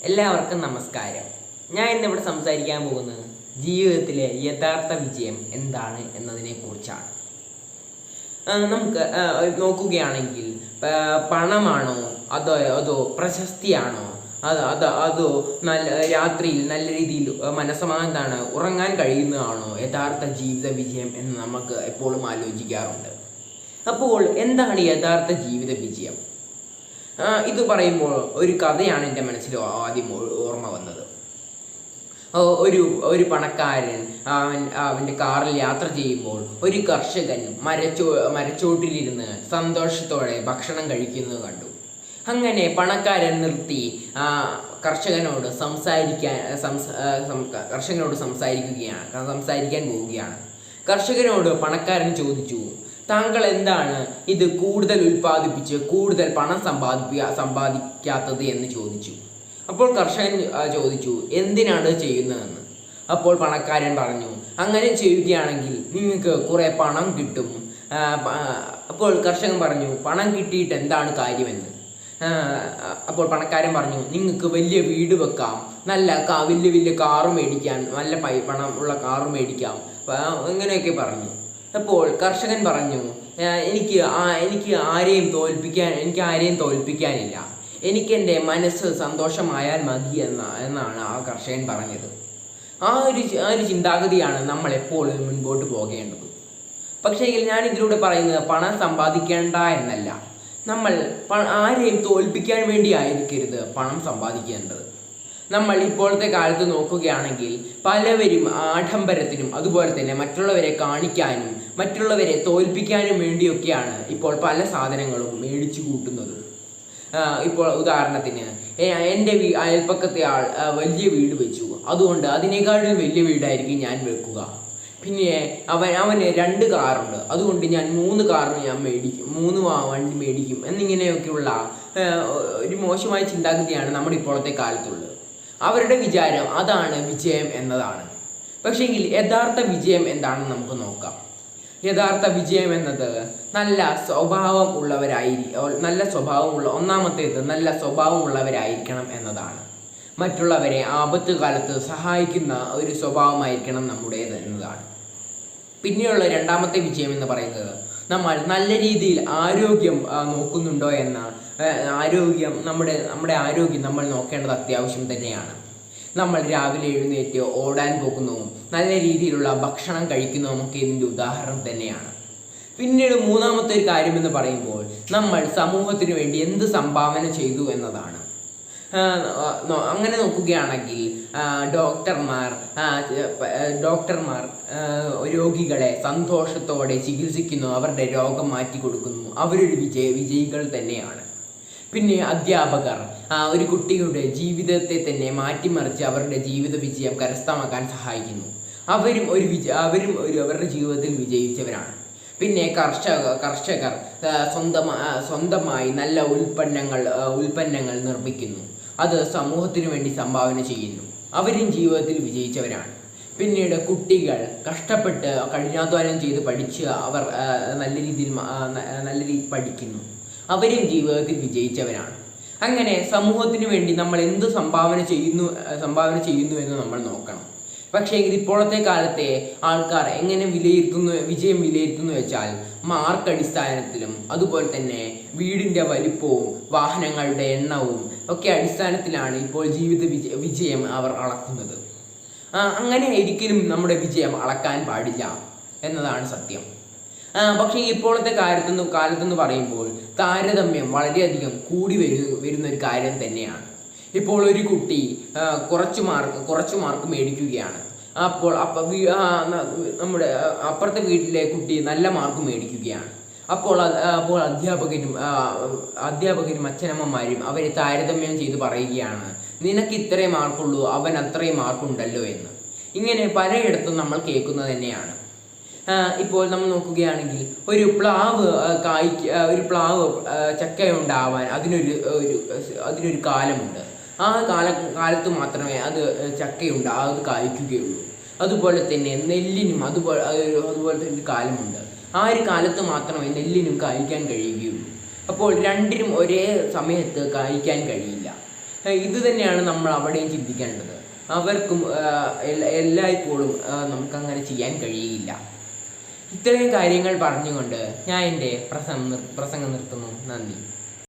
എല്ലാവർക്കും നമസ്കാരം. ഞാൻ ഇന്നിവിടെ സംസാരിക്കാൻ പോകുന്നത് ജീവിതത്തിലെ യഥാർത്ഥ വിജയം എന്താണ് എന്നതിനെ കുറിച്ചാണ്. നമുക്ക് നോക്കുകയാണെങ്കിൽ പണമാണോ അതോ പ്രശസ്തിയാണോ അതോ രാത്രിയിൽ നല്ല രീതിയിൽ മനസ്സമാധാനമാണ് ഉറങ്ങാൻ കഴിയുന്നതാണോ യഥാർത്ഥ ജീവിത വിജയം എന്ന് നമുക്ക് എപ്പോഴും ആലോചിക്കാറുണ്ട്. അപ്പോൾ എന്താണ് യഥാർത്ഥ ജീവിത വിജയം? ഇത് പറയുമ്പോൾ ഒരു കഥയാണ് എൻ്റെ മനസ്സിൽ ആദ്യം ഓർമ്മ വന്നത്. ഒരു പണക്കാരൻ അവൻ്റെ കാറിൽ യാത്ര ചെയ്യുമ്പോൾ ഒരു കർഷകൻ മരച്ചോട്ടിലിരുന്ന് സന്തോഷത്തോടെ ഭക്ഷണം കഴിക്കുന്നത് കണ്ടു. അങ്ങനെ പണക്കാരൻ നിർത്തി കർഷകനോട് സംസാരിക്കാൻ പോവുകയാണ്. കർഷകനോട് പണക്കാരൻ ചോദിച്ചു, താങ്കൾ എന്താണ് ഇത് കൂടുതൽ ഉൽപ്പാദിപ്പിച്ച് കൂടുതൽ പണം സമ്പാദിക്കാത്തത് എന്ന് ചോദിച്ചു. അപ്പോൾ കർഷകൻ ചോദിച്ചു, എന്തിനാണ് ചെയ്യുന്നതെന്ന്. അപ്പോൾ പണക്കാരൻ പറഞ്ഞു, അങ്ങനെ ചെയ്യുകയാണെങ്കിൽ നിങ്ങൾക്ക് കുറേ പണം കിട്ടും. അപ്പോൾ കർഷകൻ പറഞ്ഞു, പണം കിട്ടിയിട്ട് എന്താണ് കാര്യമെന്ന്. അപ്പോൾ പണക്കാരൻ പറഞ്ഞു, നിങ്ങൾക്ക് വലിയ വീട് വെക്കാം, നല്ല വലിയ വലിയ കാറ് മേടിക്കാം, നല്ല പണം ഉള്ള കാറ് മേടിക്കാം, ഇങ്ങനെയൊക്കെ പറഞ്ഞു. അപ്പോൾ കർഷകൻ പറഞ്ഞു, എനിക്ക് ആരെയും തോൽപ്പിക്കാനില്ല, എനിക്ക് എൻ്റെ മനസ്സ് സന്തോഷമായാൽ മതി എന്നാണ് ആ കർഷകൻ പറഞ്ഞത്. ആ ഒരു ചിന്താഗതിയാണ് നമ്മൾ എപ്പോഴും മുൻപോട്ട് പോകേണ്ടത്. പക്ഷേ ഞാൻ ഇതിലൂടെ പറയുന്നത് പണം സമ്പാദിക്കേണ്ട എന്നല്ല, നമ്മൾ ആരെയും തോൽപ്പിക്കാൻ വേണ്ടി ആയിരിക്കരുത് പണം സമ്പാദിക്കേണ്ടത്. നമ്മൾ ഇപ്പോഴത്തെ കാലത്ത് നോക്കുകയാണെങ്കിൽ പലവരും ആഡംബരത്തിനും അതുപോലെ തന്നെ മറ്റുള്ളവരെ കാണിക്കാനും മറ്റുള്ളവരെ തോൽപ്പിക്കാനും വേണ്ടിയൊക്കെയാണ് ഇപ്പോൾ പല സാധനങ്ങളും മേടിച്ചു കൂട്ടുന്നത്. ഇപ്പോൾ ഉദാഹരണത്തിന് എൻ്റെ അയൽപ്പക്കത്തെ ആൾ വലിയ വീട് വെച്ചു, അതുകൊണ്ട് അതിനേക്കാളും വലിയ വീടായിരിക്കും ഞാൻ വെക്കുക. പിന്നെ അവന് 2 കാറുണ്ട്, അതുകൊണ്ട് ഞാൻ 3 കാറ് ഞാൻ മേടിക്കും, 3 വണ്ടി മേടിക്കും എന്നിങ്ങനെയൊക്കെയുള്ള ഒരു മോശമായ ചിന്താഗതിയാണ് നമ്മുടെ ഇപ്പോഴത്തെ കാലത്തുള്ളത്. അവരുടെ വിചാരം അതാണ് വിജയം എന്നതാണ്. പക്ഷേങ്കിൽ യഥാർത്ഥ വിജയം എന്താണെന്ന് നമുക്ക് നോക്കാം. യഥാർത്ഥ വിജയം എന്നത് നല്ല സ്വഭാവമുള്ളവരായിരിക്കണം എന്നതാണ്. മറ്റുള്ളവരെ ആപത്ത് കാലത്ത് സഹായിക്കുന്ന ഒരു സ്വഭാവമായിരിക്കണം നമ്മുടേത് എന്നതാണ്. പിന്നെയുള്ള രണ്ടാമത്തെ വിജയം എന്ന് പറയുന്നത് നമ്മൾ നല്ല രീതിയിൽ ആരോഗ്യം നോക്കുന്നുണ്ടോ എന്ന നമ്മുടെ ആരോഗ്യം നമ്മൾ നോക്കേണ്ടത് അത്യാവശ്യം തന്നെയാണ്. നമ്മൾ രാവിലെ എഴുന്നേറ്റ് ഓടാൻ പോകുന്നതും നല്ല രീതിയിലുള്ള ഭക്ഷണം കഴിക്കുന്നതും ഒക്കെ ഇതിൻ്റെ ഉദാഹരണം തന്നെയാണ്. പിന്നീട് മൂന്നാമത്തെ ഒരു കാര്യമെന്ന് പറയുമ്പോൾ നമ്മൾ സമൂഹത്തിന് വേണ്ടി എന്ത് സംഭാവന ചെയ്തു എന്നതാണ്. അങ്ങനെ നോക്കുകയാണെങ്കിൽ ഡോക്ടർമാർ രോഗികളെ സന്തോഷത്തോടെ ചികിത്സിക്കുന്നു, അവരുടെ രോഗം മാറ്റി കൊടുക്കുന്നു, അവരൊരു വിജയികൾ തന്നെയാണ്. പിന്നെ അധ്യാപകർ ഒരു കുട്ടിയുടെ ജീവിതത്തെ തന്നെ മാറ്റിമറിച്ച് അവരുടെ ജീവിത വിജയം കരസ്ഥമാക്കാൻ സഹായിക്കുന്നു, അവരും അവരുടെ ജീവിതത്തിൽ വിജയിച്ചവരാണ്. പിന്നെ കർഷകർ സ്വന്തമായി നല്ല ഉൽപ്പന്നങ്ങൾ നിർമ്മിക്കുന്നു, അത് സമൂഹത്തിന് വേണ്ടി സംഭാവന ചെയ്യുന്നു, അവരും ജീവിതത്തിൽ വിജയിച്ചവരാണ്. പിന്നീട് കുട്ടികൾ കഷ്ടപ്പെട്ട് കഠിനാധ്വാനം ചെയ്ത് പഠിച്ച് അവർ നല്ല രീതിയിൽ പഠിക്കുന്നു, അവരും ജീവിതത്തിൽ വിജയിച്ചവരാണ്. അങ്ങനെ സമൂഹത്തിന് വേണ്ടി നമ്മൾ എന്ത് സംഭാവന ചെയ്യുന്നു എന്ന് നമ്മൾ നോക്കണം. പക്ഷേ ഇപ്പോഴത്തെ കാലത്തെ ആൾക്കാർ എങ്ങനെ വിജയം വിലയിരുത്തുന്നു വെച്ചാൽ മാർക്ക് അടിസ്ഥാനത്തിലും അതുപോലെ തന്നെ വീടിൻ്റെ വലിപ്പവും വാഹനങ്ങളുടെ എണ്ണവും ഒക്കെ അടിസ്ഥാനത്തിലാണ് ഇപ്പോൾ ജീവിത വിജയം അവർ അളക്കുന്നത്. അങ്ങനെ ഒരിക്കലും നമ്മുടെ വിജയം അളക്കാൻ പാടില്ല എന്നതാണ് സത്യം. പക്ഷേ ഇപ്പോഴത്തെ കാലത്തെന്ന് പറയുമ്പോൾ താരതമ്യം വളരെയധികം കൂടി വരുന്ന ഒരു കാര്യം തന്നെയാണ്. ഇപ്പോൾ ഒരു കുട്ടി കുറച്ച് മാർക്ക് മേടിക്കുകയാണ്, അപ്പോൾ നമ്മുടെ അപ്പുറത്തെ വീട്ടിലെ കുട്ടി നല്ല മാർക്ക് മേടിക്കുകയാണ്. അപ്പോൾ അധ്യാപകരും അച്ഛനമ്മമാരും അവരെ താരതമ്യം ചെയ്ത് പറയുകയാണ്, നിനക്ക് ഇത്രേ മാർക്കുള്ളൂ, അവൻ അത്രയും മാർക്കുണ്ടല്ലോ എന്ന്. ഇങ്ങനെ പലയിടത്തും നമ്മൾ കേൾക്കുന്നത് തന്നെയാണ്. ഇപ്പോൾ നമ്മൾ നോക്കുകയാണെങ്കിൽ ഒരു പ്ലാവ് ചക്കയുണ്ടാവാൻ അതിനൊരു കാലമുണ്ട്. ആ കാലത്ത് മാത്രമേ അത് അത് കായ്ക്കുകയുള്ളൂ. അതുപോലെ തന്നെ നെല്ലിനും അതുപോലെ തന്നെ കാലമുണ്ട്. ആ ഒരു കാലത്ത് മാത്രമേ നെല്ലിനും കായ്ക്കാൻ കഴിയുകയുള്ളൂ. അപ്പോൾ രണ്ടിനും ഒരേ സമയത്ത് കായ്ക്കാൻ കഴിയില്ല. ഇത് തന്നെയാണ് നമ്മൾ അവിടെയും ചിന്തിക്കേണ്ടത്. അവർക്കും എല്ലായ്പ്പോഴും നമുക്കങ്ങനെ ചെയ്യാൻ കഴിയില്ല. ഇത്രയും കാര്യങ്ങൾ പറഞ്ഞുകൊണ്ട് ഞാൻ എൻ്റെ പ്രസംഗം നിർത്തുന്നു. നന്ദി.